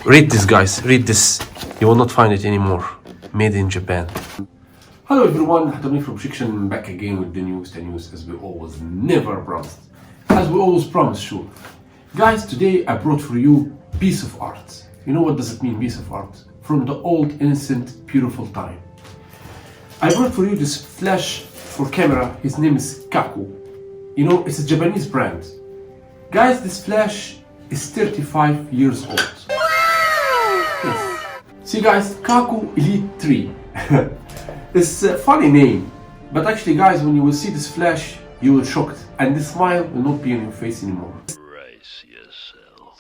Read this, guys. Read this. You will not find it anymore. Made in Japan. Hello everyone, Hatem from Objection, back again with the news as we always never promised. As we always promise, sure. Guys, today I brought for you piece of art. You know what does it mean, piece of art? From the old, innocent, beautiful time. I brought for you this flash for camera. His name is KAKO. You know, it's a Japanese brand. Guys, this flash is 35 years old. Yes. See guys, KAKO Elite 3. It's a funny name, but actually guys, when you will see this flash, you will shocked, and the smile will not be on your face anymore. Brace yourself.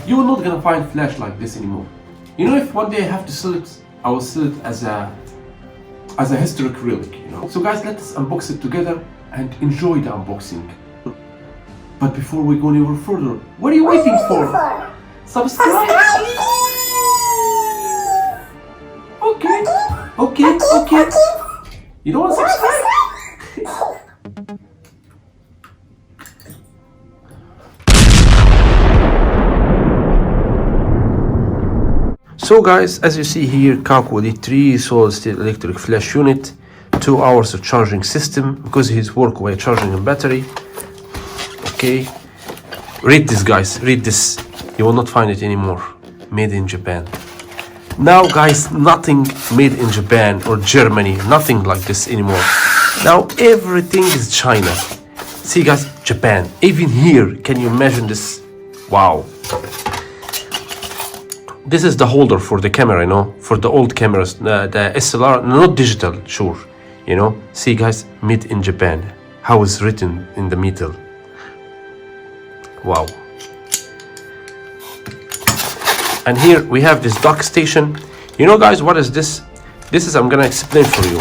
You will not gonna find flash like this anymore. You know, if one day I have to sell it, I will sell it as a historic relic, you know. So guys, let's unbox it together and enjoy the unboxing. But before we go any further, what are you waiting for? Subscribe! Okay. You don't want to subscribe? So guys, as you see here, KAKO Elite 3 solid-state electric flash unit, 2 hours of charging system, because his work by charging a battery. Okay, read this guys, read this. You will not find it anymore. Made in Japan. Now guys, nothing made in Japan or Germany, nothing like this anymore. Now everything is China. See guys, Japan. Even here, can you imagine this? Wow. This is the holder for the camera, you know, for the old cameras, the SLR, not digital, sure. You know, see guys, made in Japan. How it's written in the metal. Wow. And here we have this dock station. You know guys, what is this? This is, I'm gonna explain for you.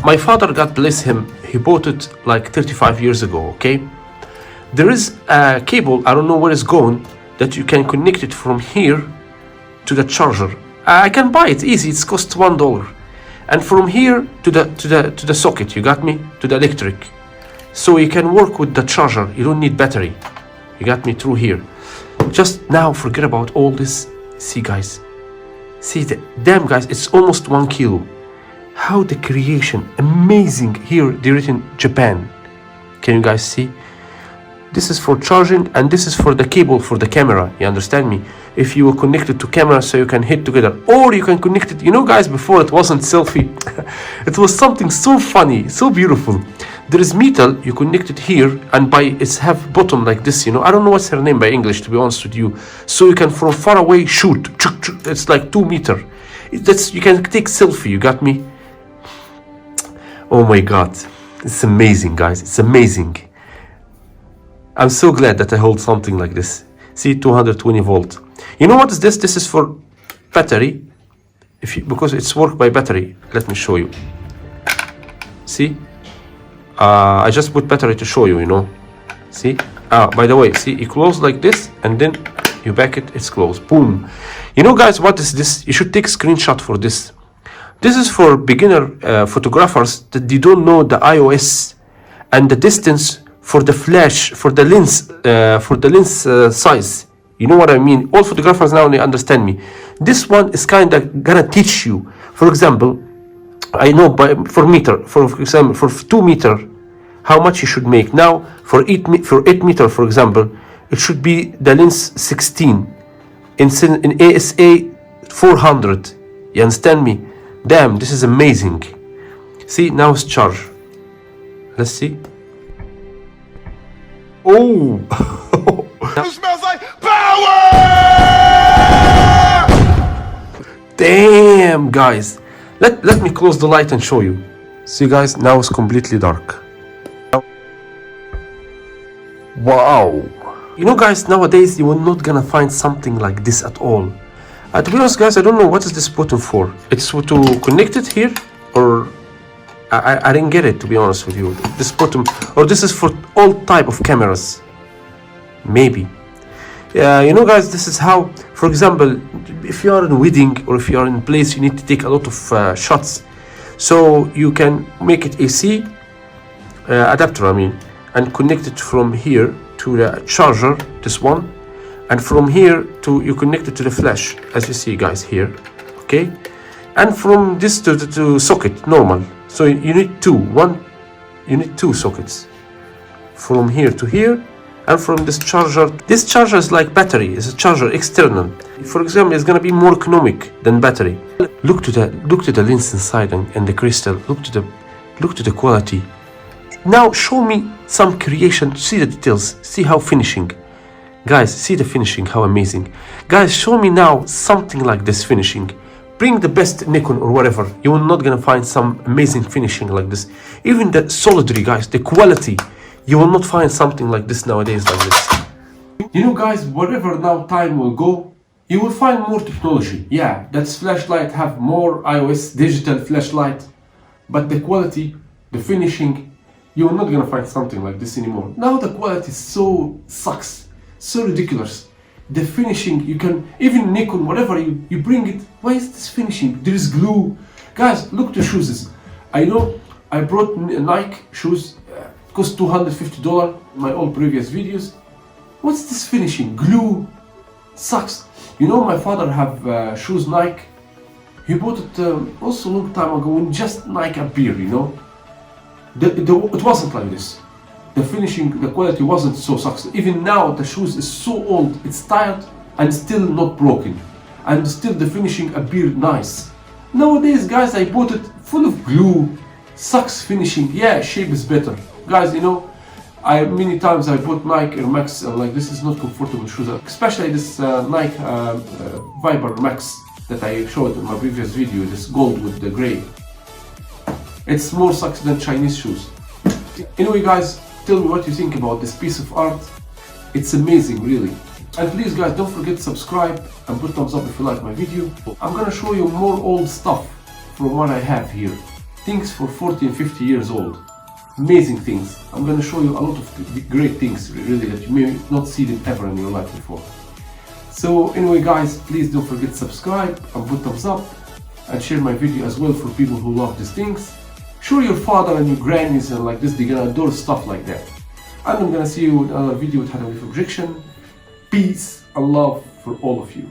My father, God bless him, he bought it like 35 years ago, okay? There is a cable, I don't know where it's going, that you can connect it from here to the charger. I can buy it easy, it costs $1. And from here to the socket, you got me? To the electric. So you can work with the charger, you don't need battery. You got me through here. Just now forget about all this. See guys, see the damn guys, it's almost 1 kilo. How the creation, amazing. Here they written Japan. Can you guys see? This is for charging and this is for the cable for the camera, you understand me? If you will connect it to camera so you can hit together, or you can connect it, you know guys, before it wasn't selfie. It was something so funny, so beautiful. There is metal, you connect it here, and by it's have bottom like this, you know. I don't know what's her name by English, to be honest with you. So you can from far away shoot. It's like 2 meters. That's, you can take selfie, you got me? Oh my god. It's amazing, guys. It's amazing. I'm so glad that I hold something like this. See, 220 volt. You know what is this? This is for battery. Because it's worked by battery. Let me show you. See? I just put battery to show you, you know. See? By the way, see, it closes like this, and then you back it, it's closed. Boom. You know, guys, what is this? You should take a screenshot for this. This is for beginner photographers that they don't know the iOS and the distance for the flash, for the lens size. You know what I mean? All photographers now, they understand me. This one is kind of gonna teach you. For example, I know for example, for 2 meter, how much you should make. Now, for 8 meter, for example, it should be the lens 16. In ASA 400. You understand me? Damn, this is amazing. See, now it's charged. Let's see. Oh! It smells like power! Damn, guys. Let me close the light and show you. See guys, now it's completely dark. Wow. You know guys, nowadays you are not gonna find something like this at all. To be honest guys, I don't know what is this button for. It's to connect it here, or I didn't get it, to be honest with you. This button, or this is for all type of cameras. Maybe. You know guys, this is how, for example, if you are in a wedding or if you are in a place you need to take a lot of shots, so you can make it AC, adapter, I mean, and connect it from here to the charger, this one, and from here to you connect it to the flash, as you see guys here, okay, and from this to socket normal. So you need two sockets from here to here, and from this charger. This charger is like battery, it's a charger external. For example, it's gonna be more economic than battery. Look to the lens inside and the crystal. Look to the quality. Now show me some creation. See the details. See how finishing. Guys, see the finishing, how amazing. Guys, show me now something like this finishing. Bring the best Nikon or whatever. You will not gonna find some amazing finishing like this. Even the solidary, guys, the quality. You will not find something like this nowadays like this. You know guys, wherever now time will go, you will find more technology. Yeah, that's flashlight have more iOS digital flashlight, but the quality, the finishing, you're not gonna find something like this anymore. Now the quality so sucks, so ridiculous. The finishing, you can, even Nikon, whatever you bring it, why is this finishing? There is glue. Guys, look to shoes. I know I brought Nike shoes, cost $250 in my old previous videos. What's this finishing? Glue, sucks. You know, my father have shoes Nike. He bought it also a long time ago when just Nike appeared, you know. It wasn't like this. The finishing, the quality wasn't so successful. Even now the shoes is so old, it's tired and still not broken. And still the finishing appeared nice. Nowadays guys, I bought it full of glue, sucks finishing. Yeah, shape is better. Guys, you know, many times I bought Nike Air Max and like this is not comfortable shoes. Especially this Nike Viber Max that I showed in my previous video, this gold with the grey. It's more sucks than Chinese shoes. Anyway guys, tell me what you think about this piece of art. It's amazing, really. And please guys, don't forget to subscribe and put thumbs up if you like my video. I'm gonna show you more old stuff from what I have here. Things for 40 and 50 years old. Amazing things. I'm gonna show you a lot of great things, really, that you may not see them ever in your life before. So anyway guys, please don't forget to subscribe and put thumbs up and share my video as well for people who love these things. Show your father and your grannies and like this, they're gonna adore stuff like that. And I'm gonna see you in another video with Hatem with Objection. Peace and love for all of you.